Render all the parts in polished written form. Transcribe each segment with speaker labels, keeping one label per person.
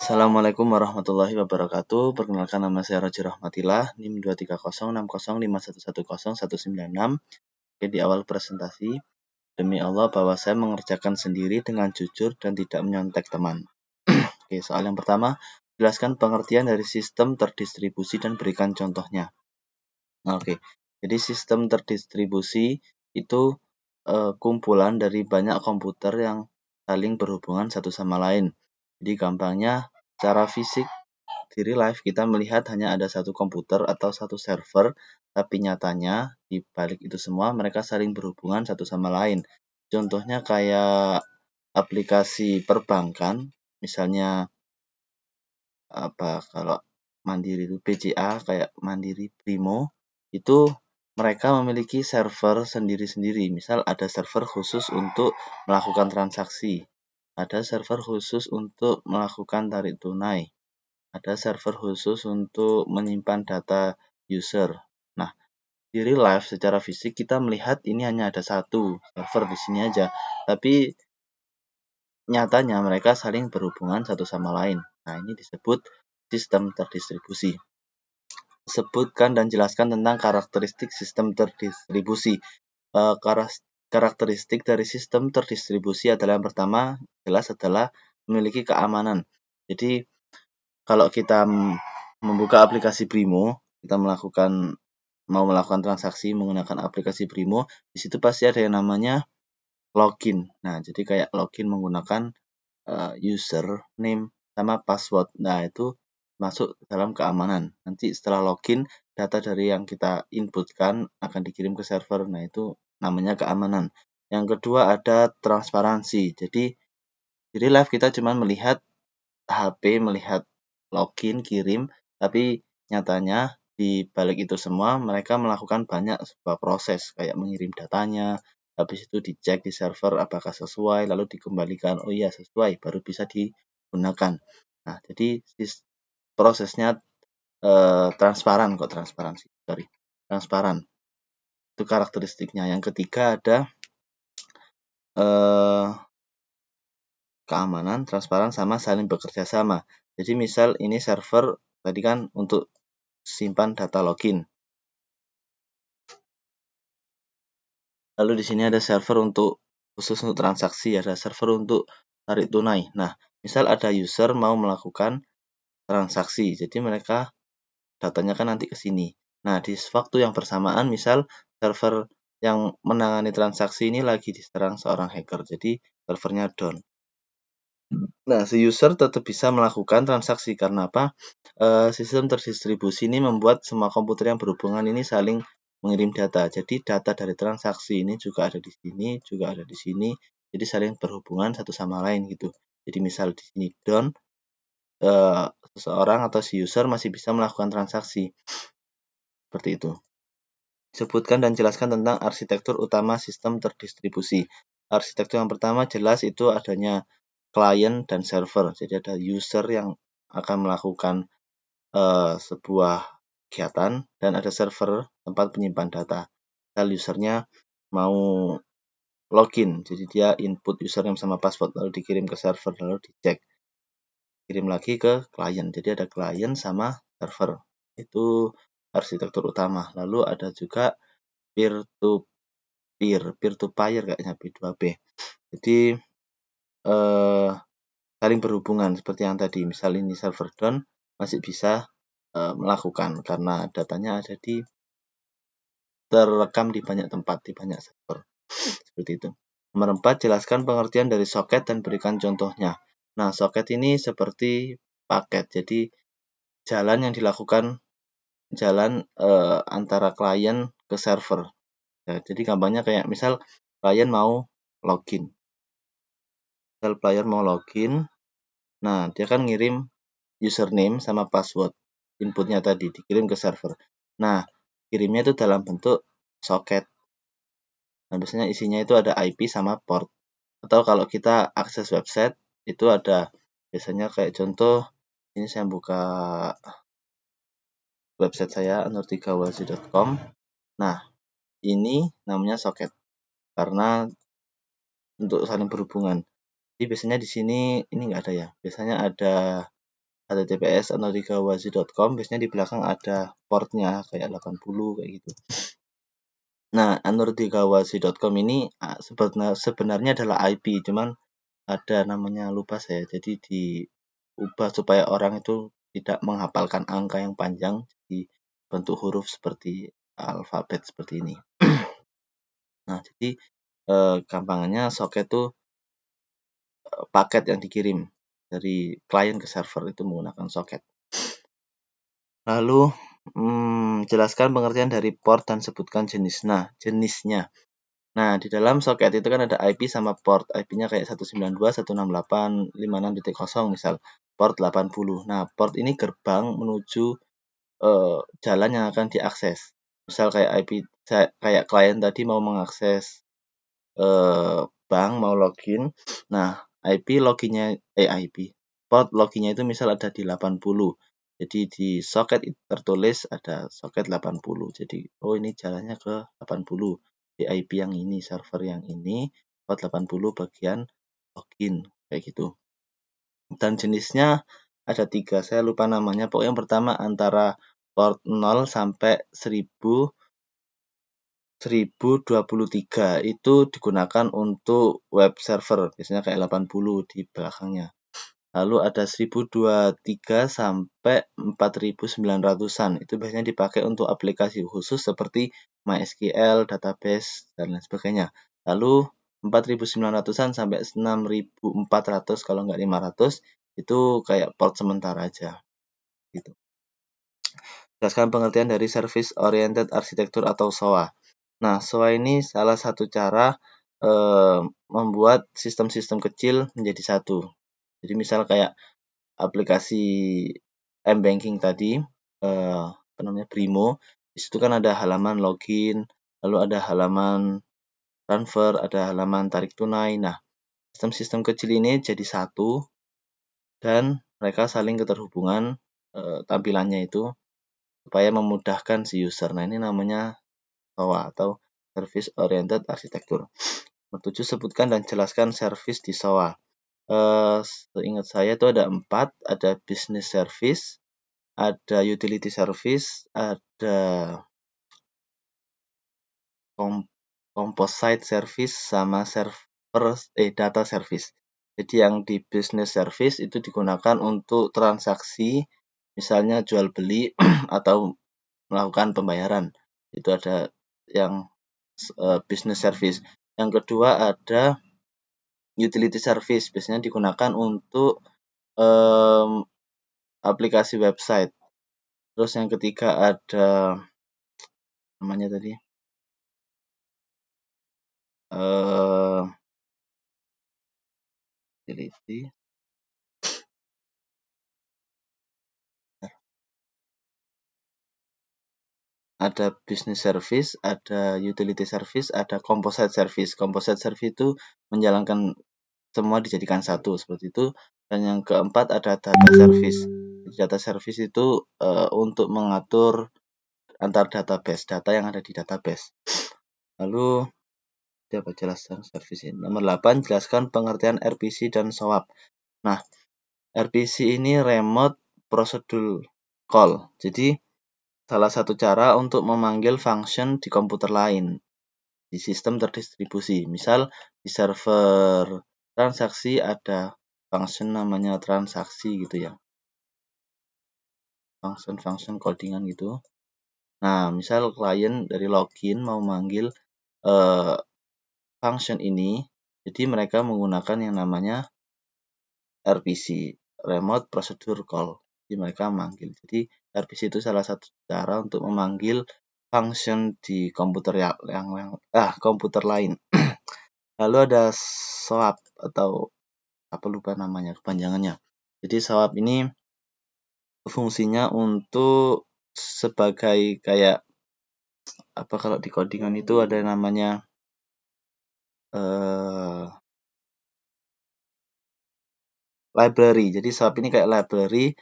Speaker 1: Assalamualaikum warahmatullahi wabarakatuh. Perkenalkan, nama saya Roger Rahmatillah, NIM 2306061110196. Oke, di awal presentasi, demi Allah bahwa saya mengerjakan sendiri dengan jujur dan tidak menyontek teman. Oke, soal yang pertama, jelaskan pengertian dari sistem terdistribusi dan berikan contohnya. Oke, jadi sistem terdistribusi itu kumpulan dari banyak komputer yang saling berhubungan satu sama lain. Jadi gampangnya, secara fisik di real life kita melihat hanya ada satu komputer atau satu server, tapi nyatanya di balik itu semua mereka saling berhubungan satu sama lain. Contohnya kayak aplikasi perbankan, misalnya kalau Mandiri itu BCA, kayak Mandiri Primo, itu mereka memiliki server sendiri-sendiri. Misal ada server khusus untuk melakukan transaksi, ada server khusus untuk melakukan tarik tunai, ada server khusus untuk menyimpan data user. Nah, di real life secara fisik kita melihat ini hanya ada satu server di sini aja, tapi nyatanya mereka saling berhubungan satu sama lain. Nah, ini disebut sistem terdistribusi. Sebutkan dan jelaskan tentang karakteristik sistem terdistribusi. Karakteristik dari sistem terdistribusi adalah yang pertama, jelas adalah memiliki keamanan. Jadi kalau kita membuka aplikasi Brimo, kita mau melakukan transaksi menggunakan aplikasi Brimo, di situ pasti ada yang namanya login. Nah, jadi kayak login menggunakan username sama password. Nah, itu masuk dalam keamanan. Nanti setelah login, data dari yang kita inputkan akan dikirim ke server. Nah, itu namanya keamanan. Yang kedua ada transparansi. Jadi di real life kita cuma melihat HP, melihat login, kirim, tapi nyatanya di balik itu semua mereka melakukan banyak sebuah proses kayak mengirim datanya, habis itu dicek di server apakah sesuai, lalu dikembalikan, oh iya sesuai, baru bisa digunakan. Nah, jadi prosesnya transparan transparan. Itu karakteristiknya. Yang ketiga ada keamanan, transparan, sama saling bekerja sama. Jadi misal ini server tadi kan untuk simpan data login. Lalu di sini ada server khusus untuk transaksi, ada server untuk tarik tunai. Nah, misal ada user mau melakukan transaksi, jadi mereka datanya kan nanti ke sini. Nah, di waktu yang bersamaan misal server yang menangani transaksi ini lagi diserang seorang hacker, jadi servernya down. Nah, si user tetap bisa melakukan transaksi karena apa? Sistem terdistribusi ini membuat semua komputer yang berhubungan ini saling mengirim data. Jadi data dari transaksi ini juga ada di sini, juga ada di sini. Jadi saling berhubungan satu sama lain gitu. Jadi misal di sini down, seseorang atau si user masih bisa melakukan transaksi. Seperti itu. Sebutkan dan jelaskan tentang arsitektur utama sistem terdistribusi. Arsitektur yang pertama jelas itu adanya client dan server. Jadi ada user yang akan melakukan sebuah kegiatan dan ada server tempat penyimpan data. Misal usernya mau login, jadi dia input username sama password lalu dikirim ke server lalu dicek, kirim lagi ke klien. Jadi ada klien sama server. Itu arsitektur utama. Lalu ada juga peer to peer kayaknya P2P. Jadi saling berhubungan seperti yang tadi. Misal ini server down masih bisa melakukan karena datanya ada terrekam di banyak tempat, di banyak server. Seperti itu. Nomor 4, jelaskan pengertian dari soket dan berikan contohnya. Nah, soket ini seperti paket. Jadi jalan yang dilakukan antara klien ke server. Ya, jadi gampangnya kayak misal klien mau login. Nah, dia kan ngirim username sama password. Inputnya tadi dikirim ke server. Nah, kirimnya itu dalam bentuk soket. Nah, biasanya isinya itu ada IP sama port. Atau kalau kita akses website, itu ada biasanya kayak contoh, ini saya buka website saya, nur3wazi.com. Nah, ini namanya soket karena untuk saling berhubungan. Jadi biasanya di sini ini nggak ada ya. Biasanya ada https://anurdigawasi.com, biasanya di belakang ada portnya kayak 80 kayak gitu. Nah, anurdigawasi.com ini sebenarnya adalah IP, cuman ada namanya lupa saya, jadi diubah supaya orang itu tidak menghafalkan angka yang panjang di bentuk huruf seperti alfabet seperti ini. Nah, jadi gampangannya soket itu paket yang dikirim dari klien ke server itu menggunakan soket. Lalu jelaskan pengertian dari port dan sebutkan jenis. Nah, jenisnya. Nah, di dalam soket itu kan ada IP sama port. IP-nya kayak 192.168.56.0 misal. Port 80. Nah, port ini gerbang menuju jalan yang akan diakses. Misal kayak kayak klien tadi mau mengakses bank, mau login. Nah, port loginnya itu misal ada di 80. Jadi di soket tertulis ada soket 80. Jadi, oh ini jalannya ke 80. Di IP yang ini, server yang ini, port 80 bagian login, kayak gitu. Dan jenisnya ada 3, saya lupa namanya. Pokoknya yang pertama antara port 0 sampai 1023 itu digunakan untuk web server, biasanya kayak 80 di belakangnya. Lalu ada 1023 sampai 4900-an, itu biasanya dipakai untuk aplikasi khusus seperti MySQL, database, dan lain sebagainya. Lalu 4900-an sampai 6400 kalau nggak 500 itu kayak port sementara aja gitu. Jelaskan pengertian dari Service Oriented Architecture atau SOA. Nah, SOA ini salah satu cara membuat sistem-sistem kecil menjadi satu. Jadi misal kayak aplikasi m-banking tadi, Brimo, di situ kan ada halaman login, lalu ada halaman transfer, ada halaman tarik tunai. Nah, sistem-sistem kecil ini jadi satu dan mereka saling keterhubungan tampilannya itu supaya memudahkan si user. Nah, ini namanya SOA atau Service Oriented Architecture. Nomor 7, sebutkan dan jelaskan service di SOA. Seingat saya itu ada 4, ada business service, ada utility service, ada composite service, sama data service. Jadi yang di business service itu digunakan untuk transaksi, misalnya jual beli atau melakukan pembayaran. Itu ada yang business service. Yang kedua ada utility service, biasanya digunakan untuk aplikasi website. Terus yang ketiga ada namanya tadi utility, ada business service, ada utility service, ada composite service. Composite service itu menjalankan semua dijadikan satu seperti itu. Dan yang keempat ada data service. Data service itu untuk mengatur antar database, data yang ada di database. Lalu dapat jelaskan service ini. Nomor 8, jelaskan pengertian RPC dan SOAP. Nah, RPC ini remote procedure call. Jadi salah satu cara untuk memanggil function di komputer lain di sistem terdistribusi. Misal di server transaksi ada function namanya transaksi gitu ya. Function codingan gitu. Nah, misal klien dari login mau manggil function ini, jadi mereka menggunakan yang namanya RPC, Remote Procedure Call. Jadi mereka manggil. Jadi RPC itu salah satu cara untuk memanggil function di komputer komputer lain. Lalu ada SOAP atau apa lupa namanya kepanjangannya. Jadi SOAP ini fungsinya untuk sebagai kayak apa, kalau di codingan itu ada namanya library. Jadi SOAP ini kayak library.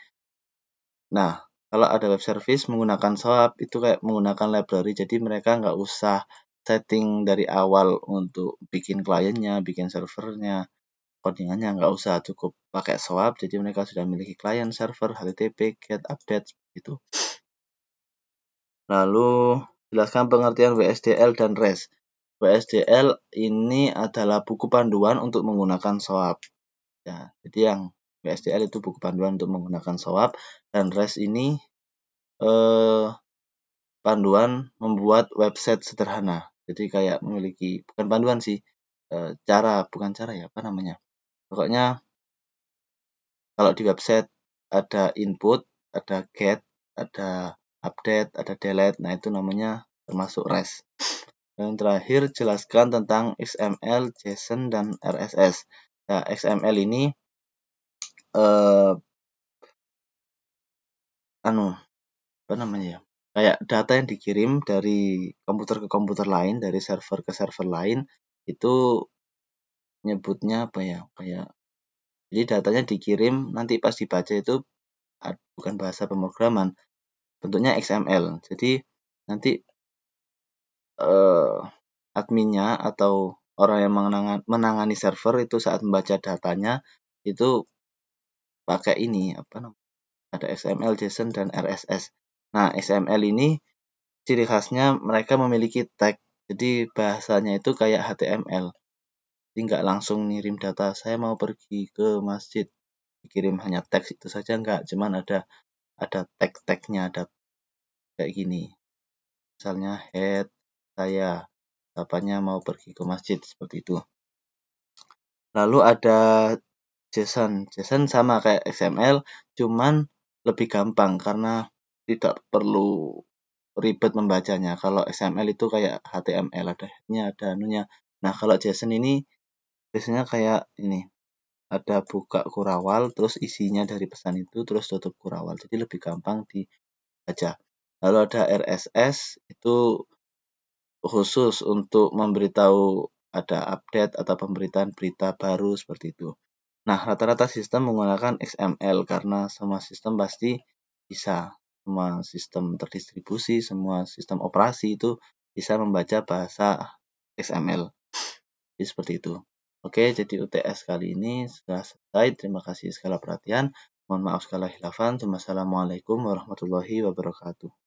Speaker 1: Nah, kalau ada web service menggunakan SOAP itu kayak menggunakan library. Jadi mereka nggak usah setting dari awal untuk bikin kliennya, bikin servernya. codingannya, nggak usah cukup pakai SOAP, jadi mereka sudah memiliki client, server, HTTP, GET, update, gitu. Lalu jelaskan pengertian WSDL dan REST. WSDL ini adalah buku panduan untuk menggunakan SOAP. Ya, jadi yang WSDL itu buku panduan untuk menggunakan SOAP, dan REST ini panduan membuat website sederhana. Jadi kayak memiliki, bukan panduan sih, bukan cara ya, apa namanya. Pokoknya kalau di website ada input, ada get, ada update, ada delete, nah itu namanya termasuk REST. Yang terakhir, jelaskan tentang XML, JSON, dan RSS. Nah, XML ini apa namanya ya? Kayak data yang dikirim dari komputer ke komputer lain, dari server ke server lain, itu nyebutnya apa ya? Kayak jadi datanya dikirim, nanti pas dibaca itu bukan bahasa pemrograman, bentuknya XML. Jadi nanti adminnya atau orang yang menangani server itu saat membaca datanya itu pakai ini apa namanya? Ada XML, JSON, dan RSS. Nah, XML ini ciri khasnya mereka memiliki tag. Jadi bahasanya itu kayak HTML. Jadi nggak langsung ngirim data, saya mau pergi ke masjid, dikirim hanya teks itu saja nggak, cuman ada tag-tagnya, ada kayak gini. Misalnya head, saya, apanya mau pergi ke masjid, seperti itu. Lalu ada JSON. JSON sama kayak XML, cuman lebih gampang karena tidak perlu ribet membacanya. Kalau XML itu kayak HTML, ada headnya, ada anunya. Nah, kalau JSON ini biasanya kayak ini, ada buka kurawal, terus isinya dari pesan itu, terus tutup kurawal. Jadi lebih gampang dibaca. Lalu ada RSS, itu khusus untuk memberitahu ada update atau pemberitaan berita baru seperti itu. Nah, rata-rata sistem menggunakan XML karena semua sistem pasti bisa. Semua sistem terdistribusi, semua sistem operasi itu bisa membaca bahasa XML. Jadi seperti itu. Oke, jadi UTS kali ini sudah selesai. Terima kasih segala perhatian. Mohon maaf segala khilafan. Wassalamualaikum warahmatullahi wabarakatuh.